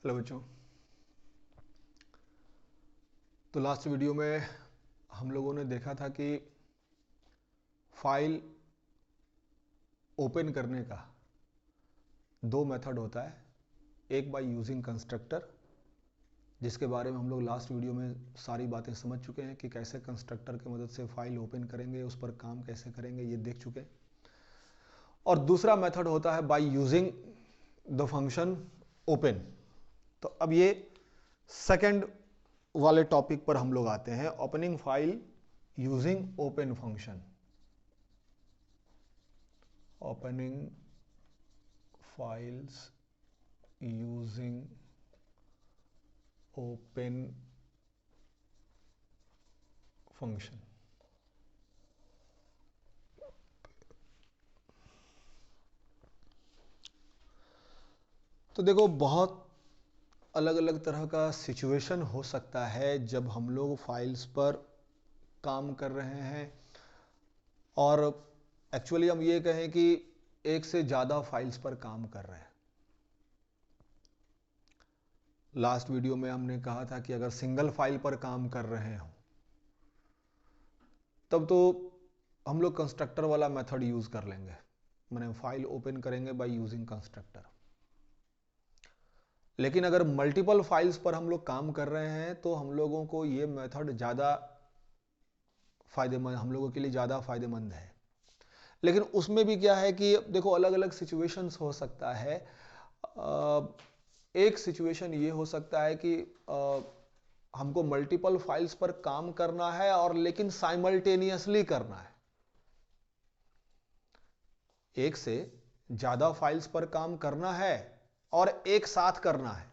Hello बच्चों। तो last video में हम लोगों ने देखा था कि फाइल ओपन करने का दो मेथड होता है। एक बाय यूजिंग कंस्ट्रक्टर, जिसके बारे में हम लोग लास्ट वीडियो में सारी बातें समझ चुके हैं कि कैसे कंस्ट्रक्टर की मदद से फाइल ओपन करेंगे, उस पर काम कैसे करेंगे, ये देख चुके हैं। और दूसरा मेथड होता है by using the function open. तो अब ये सेकंड वाले टॉपिक पर हम लोग आते हैं, opening file using open function. Opening files using open function. तो देखो, बहुत अलग अलग तरह का सिचुएशन हो सकता है जब हम लोग फाइल्स पर काम कर रहे हैं, और एक्चुअली हम ये कहें कि एक से ज़्यादा फाइल्स पर काम कर रहे हैं। लास्ट वीडियो में हमने कहा था कि अगर सिंगल फाइल पर काम कर रहे हो तब तो हम लोग कंस्ट्रक्टर वाला मेथड यूज़ कर लेंगे, मैंने फाइल ओपन करेंगे बाय यूजिंग कंस्ट्रक्टर। लेकिन अगर मल्टीपल फाइल्स पर हम लोग काम कर रहे हैं तो हम लोगों को ये मेथड ज़्यादा फायदेमंद, हम लोगों के लिए ज़्यादा फायदेमंद है। लेकिन उसमें भी क्या है कि देखो, अलग अलग सिचुएशंस हो सकता है। एक सिचुएशन ये हो सकता है कि हमको मल्टीपल फाइल्स पर काम करना है और लेकिन साइमल्टेनियसली करना है, एक से ज़्यादा फाइल्स पर काम करना है और एक साथ करना है।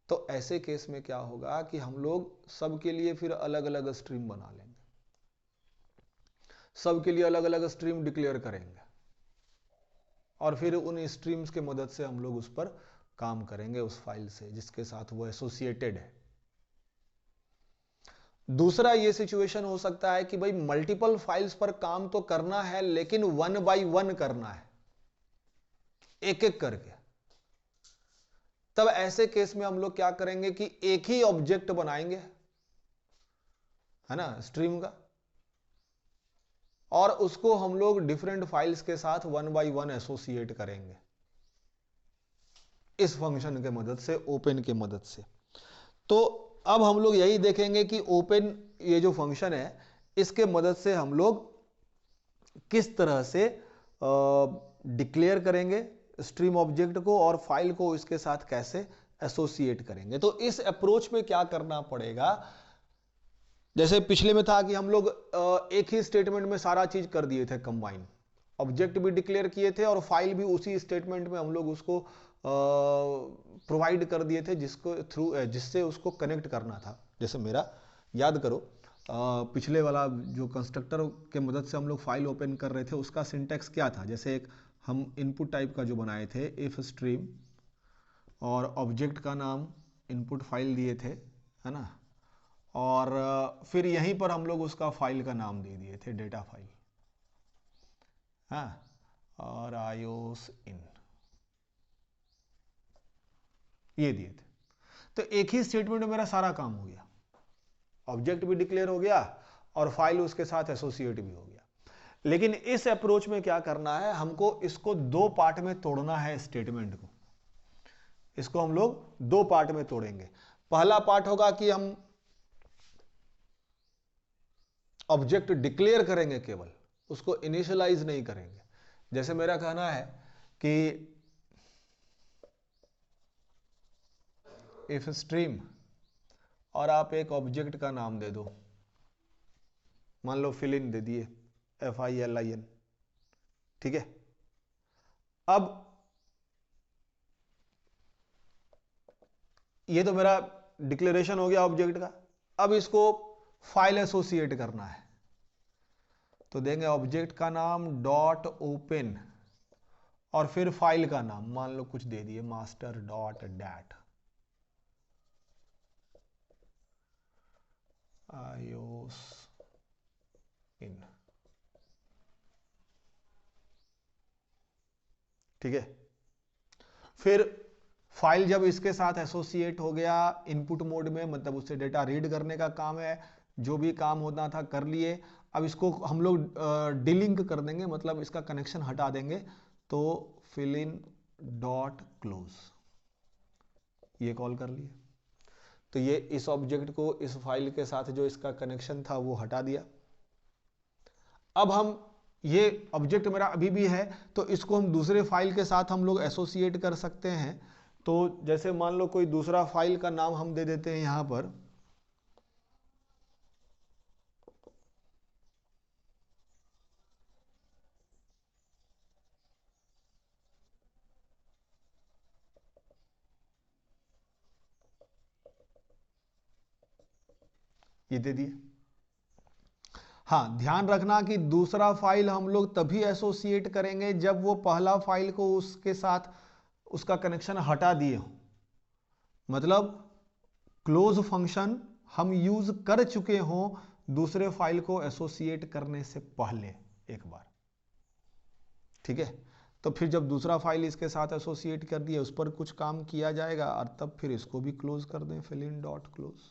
तो ऐसे केस में क्या होगा कि हम लोग सबके लिए फिर अलग अलग स्ट्रीम बना लेंगे, सबके लिए अलग अलग स्ट्रीम डिक्लेयर करेंगे और फिर उन स्ट्रीम्स के मदद से हम लोग उस पर काम करेंगे, उस फाइल से जिसके साथ वो एसोसिएटेड है। दूसरा ये सिचुएशन हो सकता है कि भाई मल्टीपल फाइल्स पर काम तो करना है लेकिन वन बाय वन करना है, एक एक करके। तब ऐसे केस में हम लोग क्या करेंगे कि एक ही ऑब्जेक्ट बनाएंगे, है ना, स्ट्रीम का, और उसको हम लोग डिफरेंट फाइल्स के साथ वन बाय वन एसोसिएट करेंगे इस फंक्शन के मदद से, ओपन के मदद से। तो अब हम लोग यही देखेंगे कि ओपन ये जो फंक्शन है, इसके मदद से हम लोग किस तरह से डिक्लेयर करेंगे स्ट्रीम ऑब्जेक्ट को और फाइल को इसके साथ कैसे एसोसिएट करेंगे। तो इस अप्रोच में क्या करना पड़ेगा, जैसे पिछले में था कि हम लोग एक ही स्टेटमेंट में सारा चीज कर दिए थे कंबाइन, ऑब्जेक्ट भी डिक्लेयर किए थे और फाइल भी उसी स्टेटमेंट में हम लोग उसको प्रोवाइड कर दिए थे, जिससे उसको कनेक्ट करना था। जैसे मेरा याद करो, पिछले वाला जो कंस्ट्रक्टर के मदद से हम लोग फाइल ओपन कर रहे थे उसका सिंटैक्स क्या था। जैसे एक हम इनपुट टाइप का जो बनाए थे, इफ स्ट्रीम, और ऑब्जेक्ट का नाम इनपुट फाइल दिए थे, है ना, और फिर यहीं पर हम लोग उसका फाइल का नाम दे दिए थे, डेटा फाइल, हाँ, और आयोस इन, ये दिए थे। तो एक ही स्टेटमेंट में मेरा सारा काम हो गया, ऑब्जेक्ट भी डिक्लेयर हो गया और फाइल उसके साथ एसोसिएट भी हो गया। लेकिन इस अप्रोच में क्या करना है, हमको इसको दो पार्ट में तोड़ना है स्टेटमेंट को। इसको हम लोग दो पार्ट में तोड़ेंगे। पहला पार्ट होगा कि हम ऑब्जेक्ट डिक्लेयर करेंगे, केवल उसको इनिशियलाइज नहीं करेंगे। जैसे मेरा कहना है कि इफ स्ट्रीम, और आप एक ऑब्जेक्ट का नाम दे दो, मान लो फिल इन दे दिए, FILIN, ठीक है। अब ये तो मेरा डिक्लेरेशन हो गया ऑब्जेक्ट का। अब इसको फाइल एसोसिएट करना है, तो देंगे ऑब्जेक्ट का नाम डॉट ओपन और फिर फाइल का नाम मान लो कुछ दे दिए, मास्टर डॉट डैट आयोस इन, ठीक है। फिर फाइल जब इसके साथ एसोसिएट हो गया इनपुट मोड में, मतलब उससे डेटा रीड करने का काम है, जो भी काम होना था कर लिए। अब इसको हम लोग डिलिंक कर देंगे, मतलब इसका कनेक्शन हटा देंगे। तो फिल इन डॉट क्लोज ये कॉल कर लिए, तो ये इस ऑब्जेक्ट को इस फाइल के साथ जो इसका कनेक्शन था वो हटा दिया। अब हम ये ऑब्जेक्ट मेरा अभी भी है, तो इसको हम दूसरे फाइल के साथ हम लोग एसोसिएट कर सकते हैं। तो जैसे मान लो कोई दूसरा फाइल का नाम हम दे देते हैं यहां पर, ये दे दिए। हाँ, ध्यान रखना कि दूसरा फाइल हम लोग तभी एसोसिएट करेंगे जब वो पहला फाइल को उसके साथ उसका कनेक्शन हटा दिए हो। मतलब क्लोज फंक्शन हम यूज कर चुके हों दूसरे फाइल को एसोसिएट करने से पहले एक बार, ठीक है। तो फिर जब दूसरा फाइल इसके साथ एसोसिएट कर दिए, उस पर कुछ काम किया जाएगा और तब फिर इसको भी क्लोज कर दें, फिल इन डॉट क्लोज।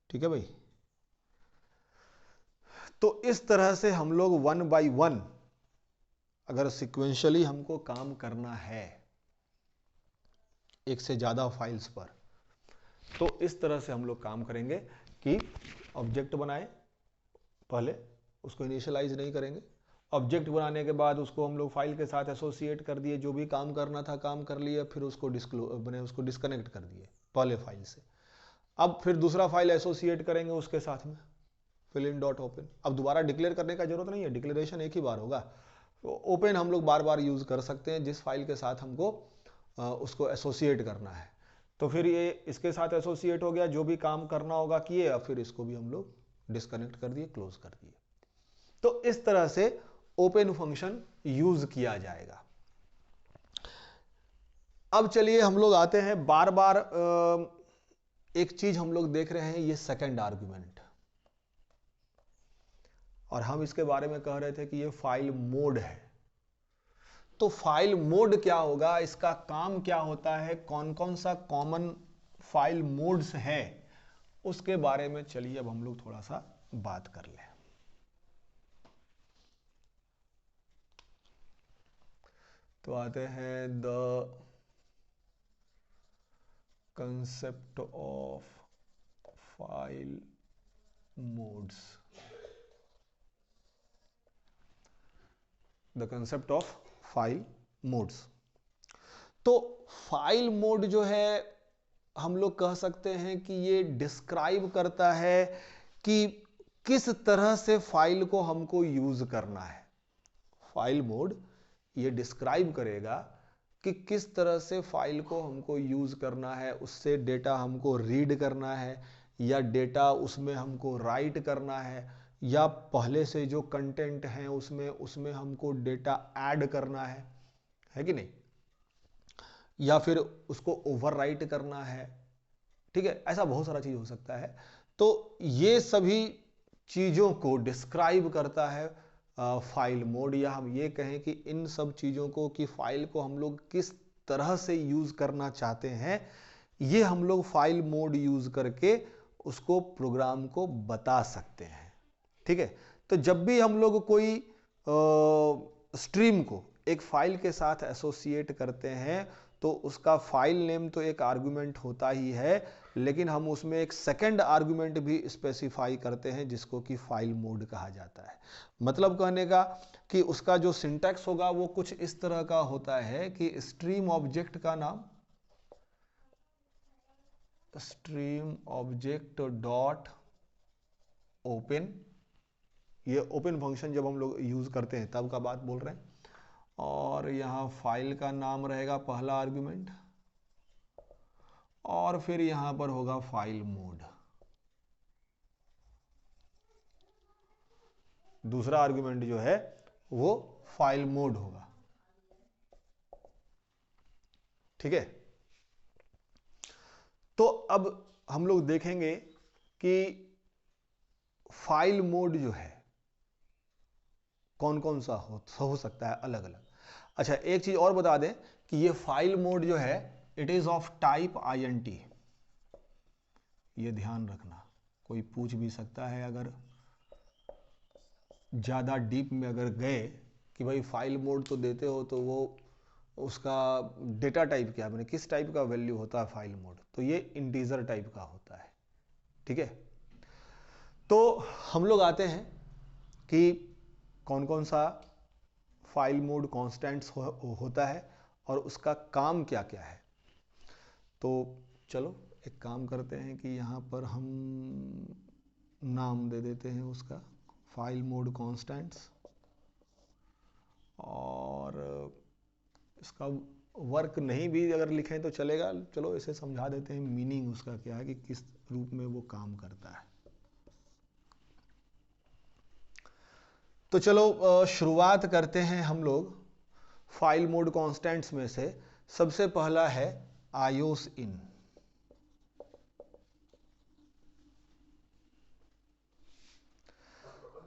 ठीक है भाई। तो इस तरह से हम लोग 1 बाय 1 अगर सिक्वेंशली हमको काम करना है एक से ज्यादा फाइल्स पर, तो इस तरह से हम लोग काम करेंगे कि ऑब्जेक्ट बनाए, पहले उसको इनिशियलाइज नहीं करेंगे, ऑब्जेक्ट बनाने के बाद उसको हम लोग फाइल के साथ एसोसिएट कर दिए, जो भी काम करना था काम कर लिया, फिर उसको उसको डिस्कनेक्ट कर दिए पहले फाइल से। अब फिर दूसरा फाइल एसोसिएट करेंगे उसके साथ में, फिल इन डॉट ओपन। अब दोबारा डिक्लेयर करने का जरूरत नहीं है, डिक्लेरेशन एक ही बार होगा। तो ओपन हम लोग बार बार यूज कर सकते हैं जिस फाइल के साथ हमको उसको एसोसिएट करना है। तो फिर ये इसके साथ एसोसिएट हो गया, जो भी काम करना होगा किए, अब फिर इसको भी हम लोग डिस्कनेक्ट कर दिए, क्लोज कर दिए। तो इस तरह से ओपन फंक्शन यूज किया जाएगा। अब चलिए हम लोग आते हैं, बार बार एक चीज हम लोग देख रहे हैं, ये सेकंड आर्गुमेंट, और हम इसके बारे में कह रहे थे कि ये फाइल मोड है। तो फाइल मोड क्या होगा, इसका काम क्या होता है, कौन कौन सा कॉमन फाइल मोड्स है, उसके बारे में चलिए अब हम लोग थोड़ा सा बात कर लें। तो आते हैं the concept of file modes. The concept of file modes. तो फाइल मोड जो है हम लोग कह सकते हैं कि ये डिस्क्राइब करता है कि किस तरह से फाइल को हमको यूज करना है। फाइल मोड ये डिस्क्राइब करेगा कि किस तरह से फाइल को हमको यूज करना है, उससे डेटा हमको रीड करना है, या डेटा उसमें हमको राइट करना है, या पहले से जो कंटेंट है उसमें हमको डेटा ऐड करना है कि नहीं, या फिर उसको ओवरराइट करना है। ठीक है, ऐसा बहुत सारा चीज हो सकता है। तो ये सभी चीजों को डिस्क्राइब करता है फाइल मोड, या हम ये कहें कि इन सब चीजों को, कि फाइल को हम लोग किस तरह से यूज करना चाहते हैं, ये हम लोग फाइल मोड यूज करके उसको प्रोग्राम को बता सकते हैं। ठीक है, तो जब भी हम लोग कोई स्ट्रीम को एक फाइल के साथ एसोसिएट करते हैं, तो उसका फाइल नेम तो एक आर्गुमेंट होता ही है, लेकिन हम उसमें एक सेकंड आर्गुमेंट भी स्पेसिफाई करते हैं जिसको कि फाइल मोड कहा जाता है। मतलब कहने का कि उसका जो सिंटैक्स होगा वो कुछ इस तरह का होता है कि स्ट्रीम ऑब्जेक्ट का नाम स्ट्रीम ऑब्जेक्ट डॉट ओपन, ये ओपन फंक्शन जब हम लोग यूज करते हैं तब का बात बोल रहे हैं, और यहां फाइल का नाम रहेगा पहला आर्गुमेंट, और फिर यहां पर होगा फाइल मोड, दूसरा आर्गुमेंट जो है वो फाइल मोड होगा। ठीक है, तो अब हम लोग देखेंगे कि फाइल मोड जो है कौन कौन सा हो सकता है अलग अलग। अच्छा, एक चीज और बता दें कि ये फाइल मोड जो है it is of type INT। ये ध्यान रखना, कोई पूछ भी सकता है अगर ज़्यादा डीप में अगर गए कि भाई फाइल मोड तो देते हो तो वो उसका डेटा टाइप क्या है, मैंने किस टाइप का वैल्यू होता है फाइल मोड, तो ये इंटीजर टाइप का होता है। ठीक है, तो हम लोग आते हैं कि कौन कौन सा फाइल मोड कॉन्स्टेंट्स होता है और उसका काम क्या क्या है। तो चलो एक काम करते हैं कि यहाँ पर हम नाम दे देते हैं उसका फाइल मोड कॉन्स्टेंट्स, और इसका वर्क नहीं भी अगर लिखें तो चलेगा, चलो इसे समझा देते हैं मीनिंग उसका क्या है कि किस रूप में वो काम करता है। तो चलो शुरुआत करते हैं हम लोग फाइल मोड कॉन्स्टेंट्स में से। सबसे पहला है आयोस इन।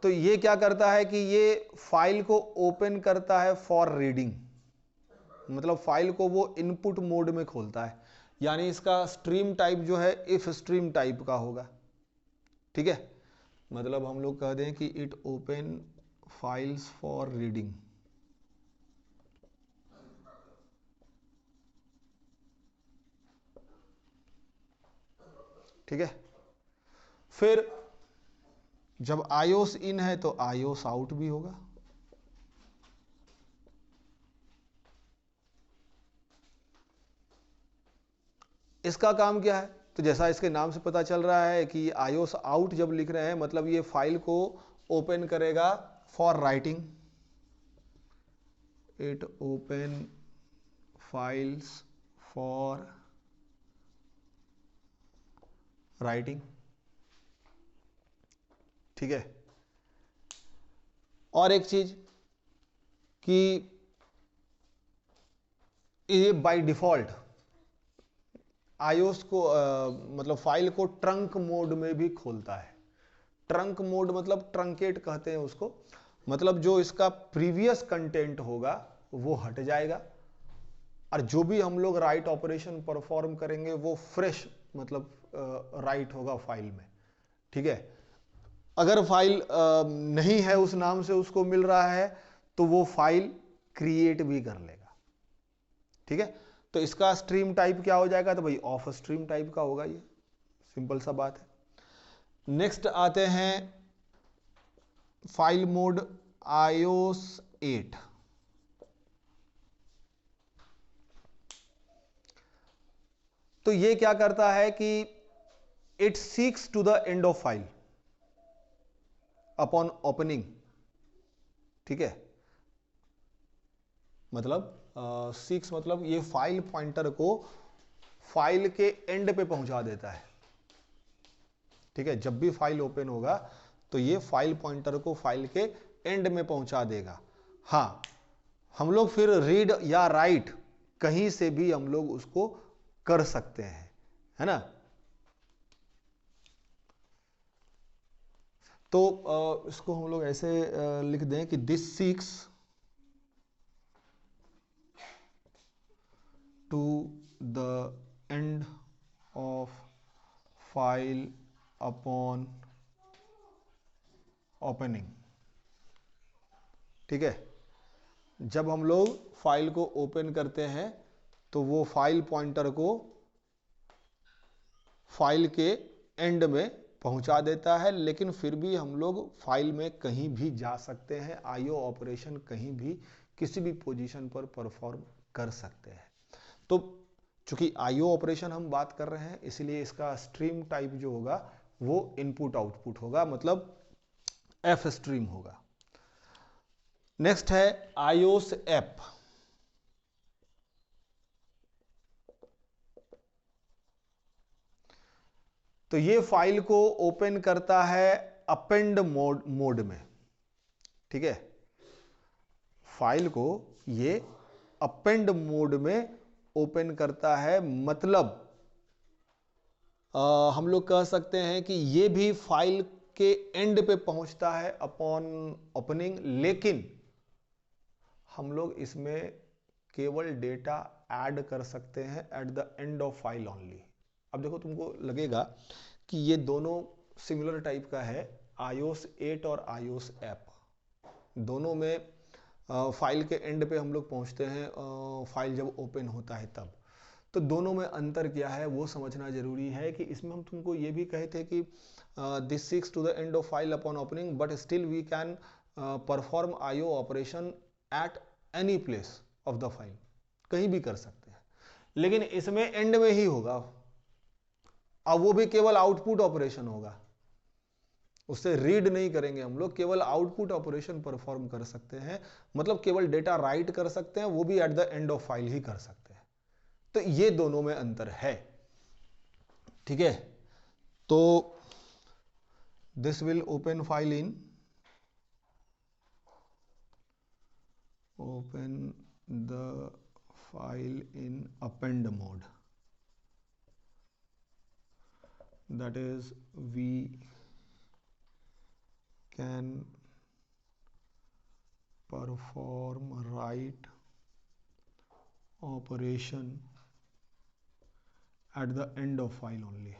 तो ये क्या करता है कि ये फाइल को ओपन करता है फॉर रीडिंग, मतलब फाइल को वो इनपुट मोड में खोलता है, यानी इसका स्ट्रीम टाइप जो है इफ स्ट्रीम टाइप का होगा। ठीक है, मतलब हम लोग कह दें कि it open files for reading. ठीक है, फिर जब आयोस इन है तो आयोस आउट भी होगा। इसका काम क्या है, तो जैसा इसके नाम से पता चल रहा है कि आयोस आउट जब लिख रहे हैं मतलब ये फाइल को ओपन करेगा for writing. It open files for writing. ठीक है, और एक चीज कि ये बाय डिफॉल्ट आयोस को मतलब फाइल को ट्रंक मोड में भी खोलता है। ट्रंक मोड मतलब ट्रंकेट कहते हैं उसको, मतलब जो इसका प्रीवियस कंटेंट होगा वो हट जाएगा और जो भी हम लोग राइट ऑपरेशन परफॉर्म करेंगे वो फ्रेश मतलब राइट होगा फाइल में। ठीक है, अगर फाइल नहीं है उस नाम से उसको मिल रहा है तो वो फाइल क्रिएट भी कर लेगा। ठीक है, तो इसका स्ट्रीम टाइप क्या हो जाएगा, तो भाई ऑफ स्ट्रीम टाइप का होगा, ये सिंपल सा बात है। नेक्स्ट आते हैं फाइल मोड iOS 8। तो ये क्या करता है कि it seeks to the end of file upon opening. ठीक है, मतलब सीक्स मतलब ये फाइल पॉइंटर को फाइल के एंड पे पहुंचा देता है। ठीक है, जब भी फाइल ओपन होगा तो ये फाइल पॉइंटर को फाइल के एंड में पहुंचा देगा। हाँ, हम लोग फिर रीड या राइट कहीं से भी हम लोग उसको कर सकते हैं, है ना। तो इसको हम लोग ऐसे लिख दें कि this seeks to the end of file upon opening. ठीक है, जब हम लोग फाइल को ओपन करते हैं तो वो फाइल पॉइंटर को फाइल के एंड में पहुंचा देता है, लेकिन फिर भी हम लोग फाइल में कहीं भी जा सकते हैं, आईओ ऑपरेशन कहीं भी किसी भी पोजीशन पर परफॉर्म कर सकते हैं। तो चूंकि आईओ ऑपरेशन हम बात कर रहे हैं इसलिए इसका स्ट्रीम टाइप जो होगा वो इनपुट आउटपुट होगा, मतलब एफ स्ट्रीम होगा। नेक्स्ट है iOS ऐप। तो ये फाइल को ओपन करता है अपेंड मोड में। ठीक है, फाइल को ये अपेंड मोड में ओपन करता है, मतलब हम लोग कह सकते हैं कि ये भी फाइल के एंड पे पहुंचता है अपॉन ओपनिंग, लेकिन हम लोग इसमें केवल डेटा ऐड कर सकते हैं eight the end of file only. अब देखो तुमको लगेगा कि ये दोनों सिमिलर टाइप का है, iOS 8 और iOS ऐप दोनों में फाइल के एंड पे हम लोग पहुंचते हैं, फाइल जब ओपन होता है तब। तो दोनों में अंतर क्या है वो समझना जरूरी है कि इसमें हम तुमको ये भी कहे थे कि this seeks to the end of file upon opening but still we can perform IO operation at any place of the file, कहीं भी कर सकते हैं, लेकिन इसमें एंड में ही होगा। अब वो भी केवल आउटपुट ऑपरेशन होगा, उससे रीड नहीं करेंगे हम लोग, केवल आउटपुट ऑपरेशन परफॉर्म कर सकते हैं, मतलब केवल डेटा राइट कर सकते हैं, वो भी at the end of file ही कर सकते हैं। तो ये दोनों में अंतर है, ठीक है। तो this will open file in append mode, that is we can perform write operation at the end of file only।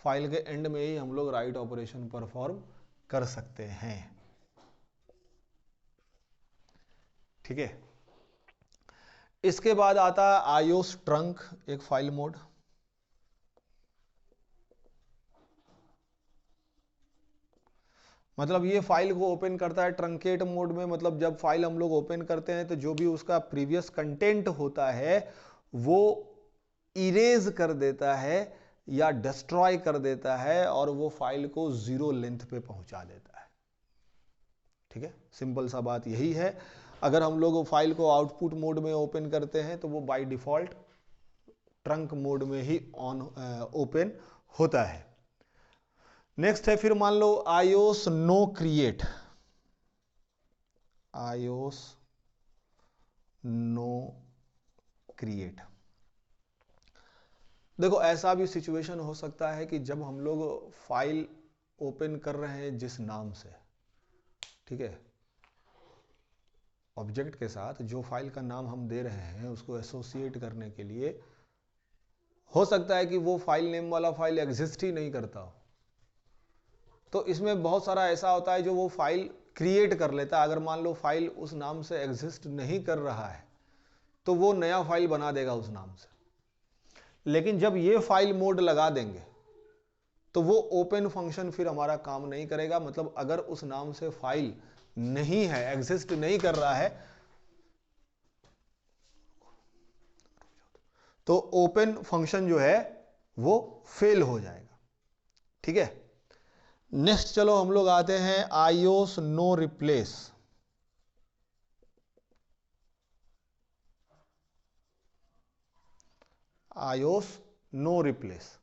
File के एंड में ही हम लोग राइट ऑपरेशन परफॉर्म कर सकते हैं, ठीक है। इसके बाद आता है iOS ट्रंक, एक फाइल मोड। मतलब ये फाइल को ओपन करता है ट्रंकेट मोड में, मतलब जब फाइल हम लोग ओपन करते हैं तो जो भी उसका प्रीवियस कंटेंट होता है वो इरेज कर देता है या डिस्ट्रॉय कर देता है और वो फाइल को 0 लेंथ पे पहुंचा देता है, ठीक है। सिंपल सा बात यही है। अगर हम लोग फाइल को आउटपुट मोड में ओपन करते हैं तो वो बाय डिफॉल्ट ट्रंक मोड में ही ओपन होता है। नेक्स्ट है, फिर मान लो iOS no create, iOS no create. देखो ऐसा भी सिचुएशन हो सकता है कि जब हम लोग फाइल ओपन कर रहे हैं जिस नाम से, ठीक है, ऑब्जेक्ट के साथ जो फाइल का नाम हम दे रहे हैं उसको एसोसिएट करने के लिए, हो सकता है कि वो फाइल नेम वाला फाइल एग्जिस्ट ही नहीं करता हो। तो इसमें बहुत सारा ऐसा होता है जो वो फाइल क्रिएट कर लेता है। अगर मान लो फाइल उस नाम से एग्जिस्ट नहीं कर रहा है तो वो नया फाइल बना देगा उस नाम से, लेकिन जब ये फाइल मोड लगा देंगे तो वो ओपन फंक्शन फिर हमारा काम नहीं करेगा। मतलब अगर उस नाम से फाइल नहीं है, एग्जिस्ट नहीं कर रहा है, तो ओपन फंक्शन जो है वो फेल हो जाएगा, ठीक है। नेक्स्ट चलो हम लोग आते हैं iOS no replace. iOS no replace.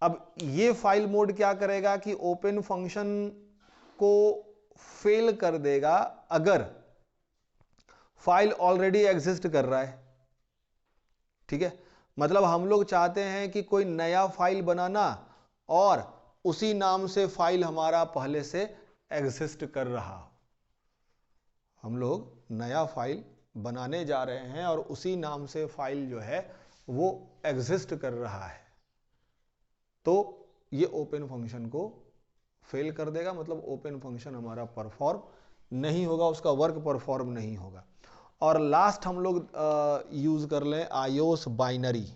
अब ये फाइल मोड क्या करेगा कि ओपन फंक्शन को फेल कर देगा अगर फाइल ऑलरेडी एग्जिस्ट कर रहा है, ठीक है। मतलब हम लोग चाहते हैं कि कोई नया फाइल बनाना और उसी नाम से फाइल हमारा पहले से एग्जिस्ट कर रहा हो। हम लोग नया फाइल बनाने जा रहे हैं और उसी नाम से फाइल जो है वो एग्जिस्ट कर रहा है, तो ये ओपन फंक्शन को फेल कर देगा। मतलब ओपन फंक्शन हमारा परफॉर्म नहीं होगा, उसका वर्क परफॉर्म नहीं होगा। और लास्ट हम लोग यूज कर लें iOS बाइनरी।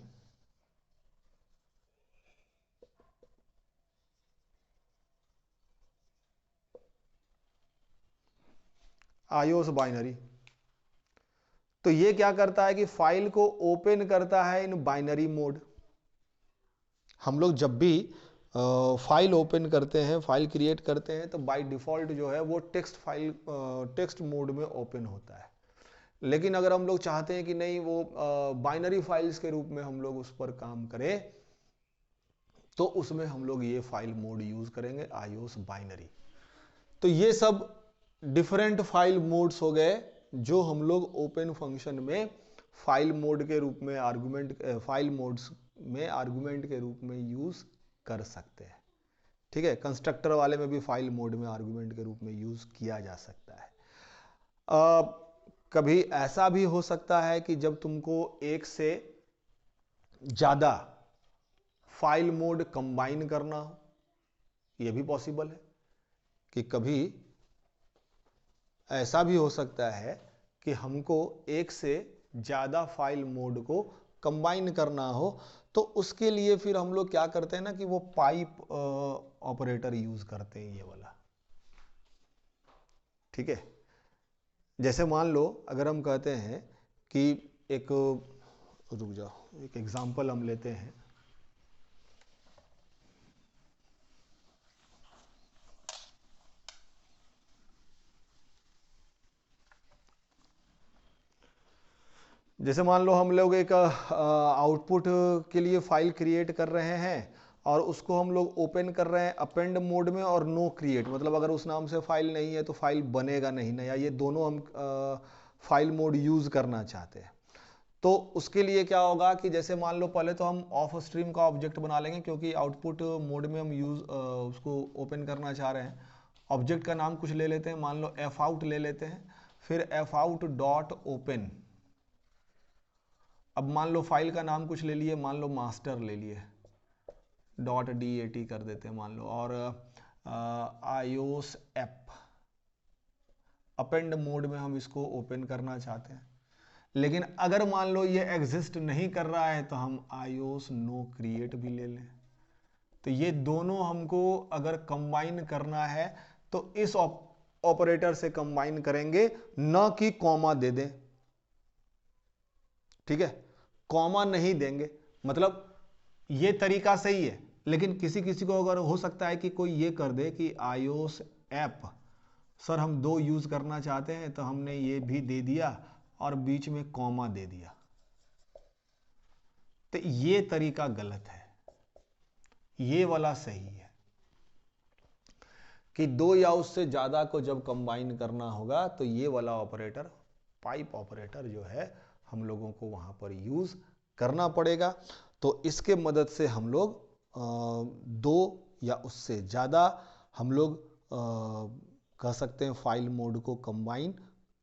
iOS बाइनरी तो ये क्या करता है कि फाइल को ओपन करता है इन बाइनरी मोड। हम लोग जब भी फाइल ओपन करते हैं, फाइल क्रिएट करते हैं, तो बाय डिफॉल्ट जो है वो टेक्स्ट मोड में ओपन होता है। लेकिन अगर हम लोग चाहते हैं कि नहीं वो बाइनरी फाइल्स के रूप में हम लोग उस पर काम करें, तो उसमें हम लोग ये फाइल मोड यूज करेंगे iOS बाइनरी। तो ये सब डिफरेंट फाइल मोड्स हो गए जो हम लोग ओपन फंक्शन में फाइल मोड के रूप में फाइल मोड्स में आर्गुमेंट के रूप में यूज कर सकते हैं, ठीक है, कंस्ट्रक्टर वाले में भी फाइल मोड में आर्गुमेंट के रूप में यूज किया जा सकता है। कभी ऐसा भी हो सकता है कि जब तुमको एक से ज्यादा फाइल मोड कंबाइन करना हो, यह भी पॉसिबल है कि कभी ऐसा भी हो सकता है कि हमको एक से ज्यादा फाइल मोड को कंबाइन करना हो, तो उसके लिए फिर हम लोग क्या करते हैं ना कि वो पाइप ऑपरेटर यूज करते हैं, ये वाला। ठीक है, जैसे मान लो अगर हम कहते हैं कि एक, रुक जाओ, एक एग्जांपल हम लेते हैं। जैसे मान लो हम लोग एक आउटपुट के लिए फाइल क्रिएट कर रहे हैं और उसको हम लोग ओपन कर रहे हैं अपेंड मोड में और नो क्रिएट, मतलब अगर उस नाम से फाइल नहीं है तो फाइल बनेगा नहीं, नया, ये दोनों हम फाइल मोड यूज करना चाहते हैं। तो उसके लिए क्या होगा कि जैसे मान लो पहले तो हम ऑफ स्ट्रीम का ऑब्जेक्ट बना लेंगे, क्योंकि आउटपुट मोड में हम उसको ओपन करना चाह रहे हैं। ऑब्जेक्ट का नाम कुछ ले लेते हैं, मान लो एफ आउट ले लेते हैं, फिर एफ आउट डॉट ओपन। अब मान लो फाइल का नाम कुछ ले लिए, मान लो मास्टर ले लिए, डॉट DAT कर देते हैं मान लो, और iOS ऐप अपेंड मोड में हम इसको ओपन करना चाहते हैं। लेकिन अगर मान लो ये एग्जिस्ट नहीं कर रहा है तो हम iOS नो क्रिएट भी ले लें। तो ये दोनों हमको अगर कंबाइन करना है तो इस ऑपरेटर से कंबाइन करेंगे, न कि कॉमा दे दें। ठीक है, कॉमा नहीं देंगे, मतलब ये तरीका सही है, लेकिन किसी किसी को अगर हो सकता है कि कोई ये कर दे कि iOS ऐप सर हम दो यूज करना चाहते हैं, तो हमने ये भी दे दिया और बीच में कॉमा दे दिया, तो ये तरीका गलत है, ये वाला सही है कि दो या उससे ज्यादा को जब कंबाइन करना होगा तो ये वाला ऑपरेटर, पाइप ऑपरेटर जो है, हम लोगों को वहां पर यूज करना पड़ेगा। तो इसके मदद से हम लोग दो या उससे ज्यादा हम लोग कह सकते हैं फाइल मोड को कंबाइन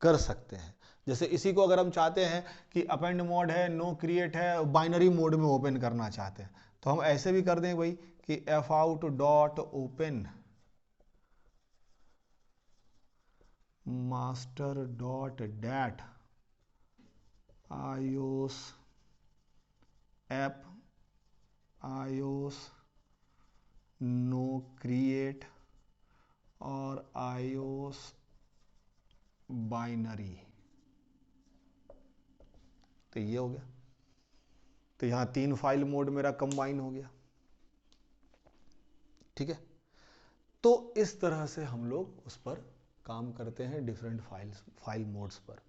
कर सकते हैं। जैसे इसी को अगर हम चाहते हैं कि अपेंड मोड है, नो क्रिएट है, बाइनरी मोड में ओपन करना चाहते हैं, तो हम ऐसे भी कर दें भाई कि F out dot open master dot that iOS app iOS no create और iOS बाइनरी। तो ये हो गया, तो यहां 3 फाइल मोड मेरा कंबाइन हो गया। ठीक है, तो इस तरह से हम लोग उस पर काम करते हैं, डिफरेंट फाइल मोड्स पर।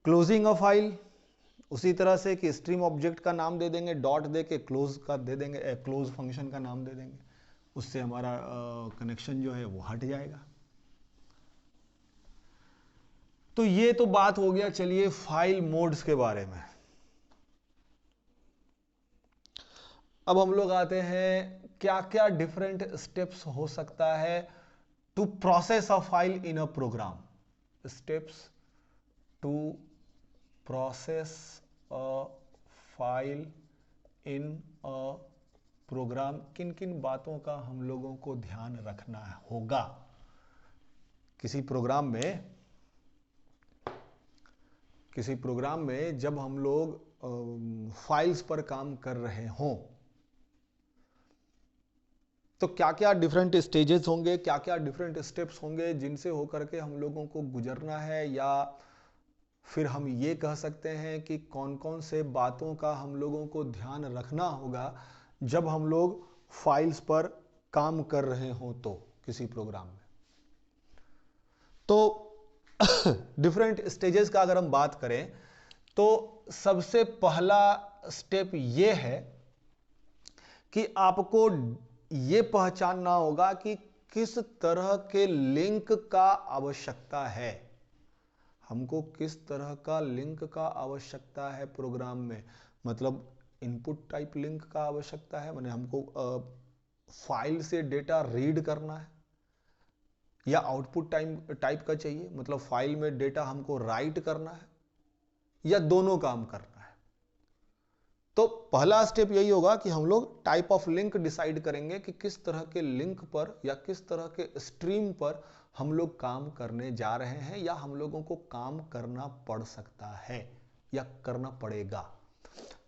क्लोजिंग अ फाइल उसी तरह से कि स्ट्रीम ऑब्जेक्ट का नाम दे देंगे, डॉट दे के क्लोज का दे देंगे, क्लोज फंक्शन का नाम दे देंगे, उससे हमारा कनेक्शन जो है वो हट जाएगा। तो ये तो बात हो गया, चलिए फाइल मोड्स के बारे में। अब हम लोग आते हैं क्या क्या डिफरेंट स्टेप्स हो सकता है to process a file in a program. Steps to process a file in a program, किन किन बातों का हम लोगों को ध्यान रखना होगा किसी प्रोग्राम में जब हम लोग फाइल्स पर काम कर रहे हों, तो क्या क्या डिफरेंट स्टेजेस होंगे, क्या क्या डिफरेंट स्टेप्स होंगे जिनसे होकर के हम लोगों को गुजरना है, या फिर हम ये कह सकते हैं कि कौन कौन से बातों का हम लोगों को ध्यान रखना होगा जब हम लोग फाइल्स पर काम कर रहे हों तो किसी प्रोग्राम में। तो डिफरेंट स्टेजेस का अगर हम बात करें तो सबसे पहला स्टेप ये है कि आपको ये पहचानना होगा कि किस तरह के लिंक का आवश्यकता है, हमको किस तरह का लिंक का आवश्यकता है प्रोग्राम में। मतलब इनपुट टाइप लिंक का आवश्यकता है, माने हमको फाइल से डेटा रीड करना है या आउटपुट टाइप का चाहिए, मतलब फाइल में डेटा हमको राइट करना है या दोनों काम करना है। तो पहला स्टेप यही होगा कि हम लोग टाइप ऑफ लिंक डिसाइड करेंगे कि किस तरह के लिंक पर या किस तरह के स्ट्रीम पर हम लोग काम करने जा रहे हैं या हम लोगों को काम करना पड़ सकता है या करना पड़ेगा।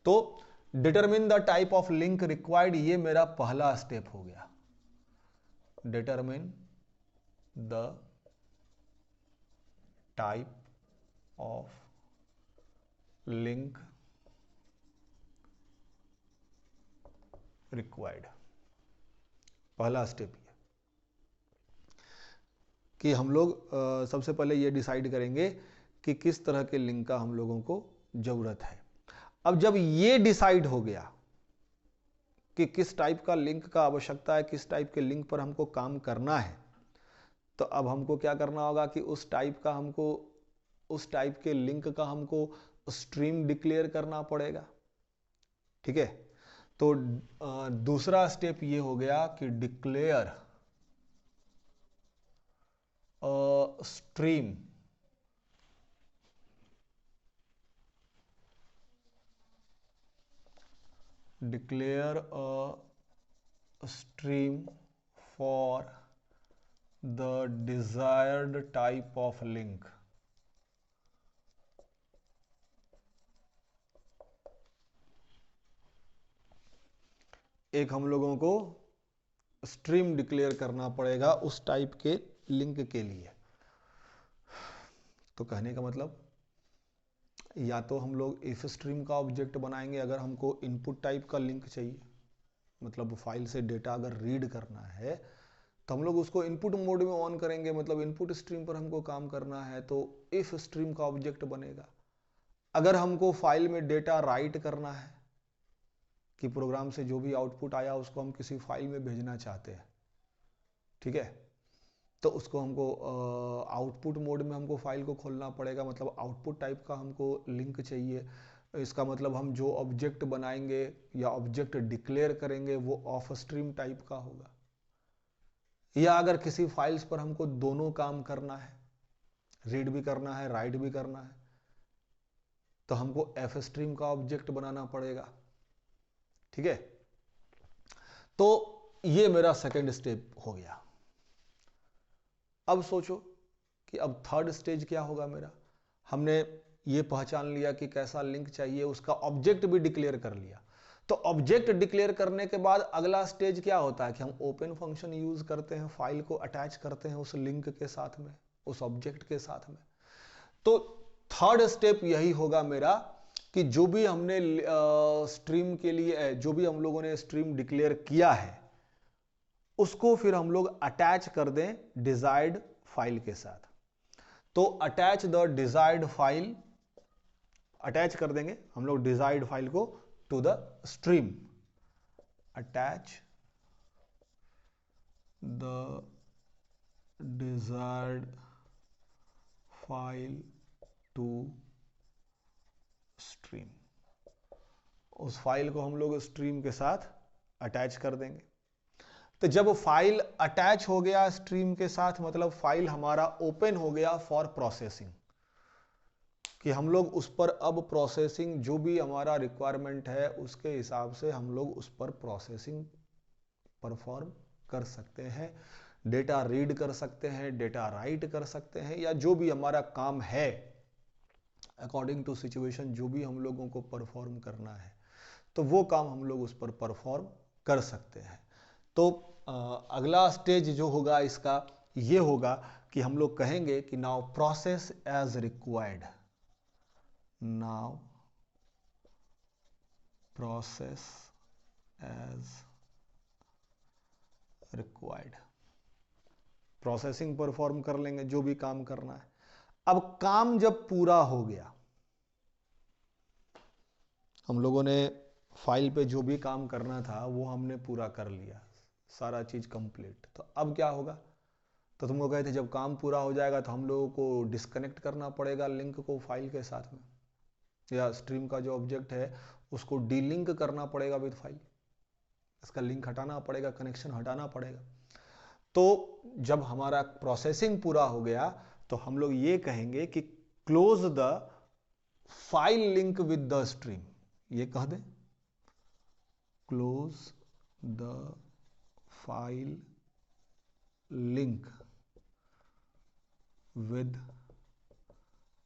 तो determine the type of link required, ये मेरा पहला स्टेप हो गया। Determine the type of link required. पहला स्टेप ये कि हम लोग सबसे पहले ये डिसाइड करेंगे कि किस तरह के लिंक का हम लोगों को जरूरत है। अब जब ये डिसाइड हो गया कि किस टाइप का लिंक का आवश्यकता है, किस टाइप के लिंक पर हमको काम करना है, तो अब हमको क्या करना होगा कि उस टाइप के लिंक का हमको स्ट्रीम डिक्लेयर करना पड़ेगा। ठीक है, तो दूसरा स्टेप ये हो गया कि declare stream. Declare a stream for the desired type of link. एक हम लोगों को स्ट्रीम डिक्लेयर करना पड़ेगा उस टाइप के लिंक के लिए। तो कहने का मतलब या तो हम लोग इफ स्ट्रीम का ऑब्जेक्ट बनाएंगे अगर हमको इनपुट टाइप का लिंक चाहिए, मतलब फाइल से डेटा अगर रीड करना है तो हम लोग उसको इनपुट मोड में ऑन करेंगे, मतलब इनपुट स्ट्रीम पर हमको काम करना है तो इफ स्ट्रीम का ऑब्जेक्ट बनेगा। अगर हमको फाइल में डेटा राइट करना है कि प्रोग्राम से जो भी आउटपुट आया उसको हम किसी फाइल में भेजना चाहते हैं, ठीक है, तो उसको हमको आउटपुट मोड में हमको फाइल को खोलना पड़ेगा, मतलब आउटपुट टाइप का हमको लिंक चाहिए। इसका मतलब हम जो ऑब्जेक्ट बनाएंगे या ऑब्जेक्ट डिक्लेयर करेंगे वो ऑफ स्ट्रीम टाइप का होगा। या अगर किसी फाइल्स पर हमको दोनों काम करना है, रीड भी करना है राइट भी करना है, तो हमको एफ स्ट्रीम का ऑब्जेक्ट बनाना पड़ेगा। ठीक है, तो ये मेरा सेकेंड स्टेप हो गया। अब सोचो कि अब थर्ड स्टेज क्या होगा मेरा। हमने ये पहचान लिया कि कैसा लिंक चाहिए, उसका ऑब्जेक्ट भी डिक्लेयर कर लिया। तो ऑब्जेक्ट डिक्लेयर करने के बाद अगला स्टेज क्या होता है कि हम ओपन फंक्शन यूज करते हैं, फाइल को अटैच करते हैं उस लिंक के साथ में, उस ऑब्जेक्ट के साथ में। तो थर्ड स्टेप यही होगा मेरा कि जो भी हमने स्ट्रीम के लिए जो भी हम लोगों ने स्ट्रीम डिक्लेयर किया है उसको फिर हम लोग अटैच कर दें डिजायर्ड फाइल के साथ। तो attach the desired file, attach कर देंगे हम लोग डिजायर्ड फाइल को to the stream. Attach the desired file to stream. उस फाइल को हम लोग स्ट्रीम के साथ अटैच कर देंगे। तो जब फाइल अटैच हो गया स्ट्रीम के साथ, मतलब फाइल हमारा ओपन हो गया फॉर प्रोसेसिंग, कि हम लोग उस पर अब प्रोसेसिंग जो भी हमारा रिक्वायरमेंट है उसके हिसाब से हम लोग उस पर प्रोसेसिंग परफॉर्म कर सकते हैं, डेटा रीड कर सकते हैं, डेटा राइट कर सकते हैं, या जो भी हमारा काम है अकॉर्डिंग टू सिचुएशन जो भी हम लोगों को परफॉर्म करना है तो वो काम हम लोग उस पर परफॉर्म कर सकते हैं। तो अगला स्टेज जो होगा इसका ये होगा कि हम लोग कहेंगे कि now process as required. Now process as required. Processing perform कर लेंगे जो भी काम करना है। अब काम जब पूरा हो गया, हम लोगों ने फाइल पे जो भी काम करना था वो हमने पूरा कर लिया, सारा चीज कंप्लीट। तो अब क्या होगा, तो तुमको कहे थे जब काम पूरा हो जाएगा तो हम लोगों को डिस्कनेक्ट करना पड़ेगा लिंक को फाइल के साथ में, या स्ट्रीम का जो ऑब्जेक्ट है उसको डीलिंक करना पड़ेगा विद फाइल। इसका लिंक हटाना पड़ेगा, कनेक्शन हटाना पड़ेगा। तो जब हमारा प्रोसेसिंग पूरा हो गया तो हम लोग ये कहेंगे कि close the file link with the stream, ये कह दें close the file link with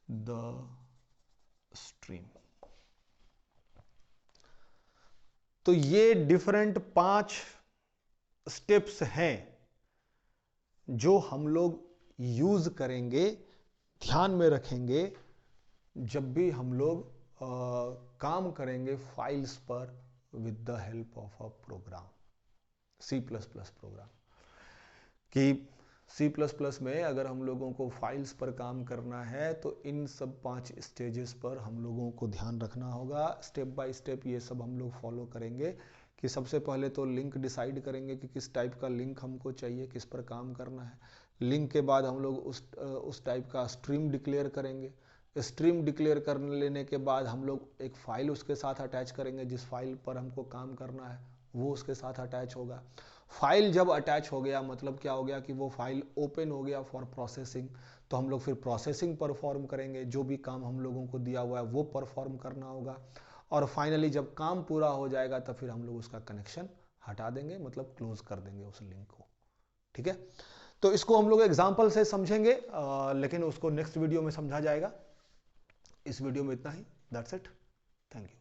the stream. तो ये डिफरेंट 5 स्टेप्स हैं जो हम लोग यूज करेंगे, ध्यान में रखेंगे जब भी हम लोग काम करेंगे फाइल्स पर with the help of a program, C++ program. कि C++ में अगर हम लोगों को फाइल्स पर काम करना है तो इन सब 5 स्टेजेस पर हम लोगों को ध्यान रखना होगा। स्टेप बाय स्टेप ये सब हम लोग फॉलो करेंगे कि सबसे पहले तो लिंक डिसाइड करेंगे कि किस टाइप का लिंक हमको चाहिए, किस पर काम करना है। लिंक के बाद हम लोग उस टाइप का स्ट्रीम डिक्लेयर करेंगे। स्ट्रीम डिक्लेयर कर लेने के बाद हम लोग एक फाइल उसके साथ अटैच करेंगे, जिस फाइल पर हमको काम करना है वो उसके साथ अटैच होगा। फाइल जब अटैच हो गया मतलब क्या हो गया कि वो फाइल ओपन हो गया फॉर प्रोसेसिंग, तो हम लोग फिर प्रोसेसिंग परफॉर्म करेंगे, जो भी काम हम लोगों को दिया हुआ है वो परफॉर्म करना होगा। और फाइनली जब काम पूरा हो जाएगा तो फिर हम लोग उसका कनेक्शन हटा देंगे, मतलब क्लोज कर देंगे उस लिंक को। ठीक है, तो इसको हम लोग एग्जाम्पल से समझेंगे, लेकिन उसको नेक्स्ट वीडियो में समझा जाएगा। इस वीडियो में इतना ही, दैट्स इट, थैंक यू।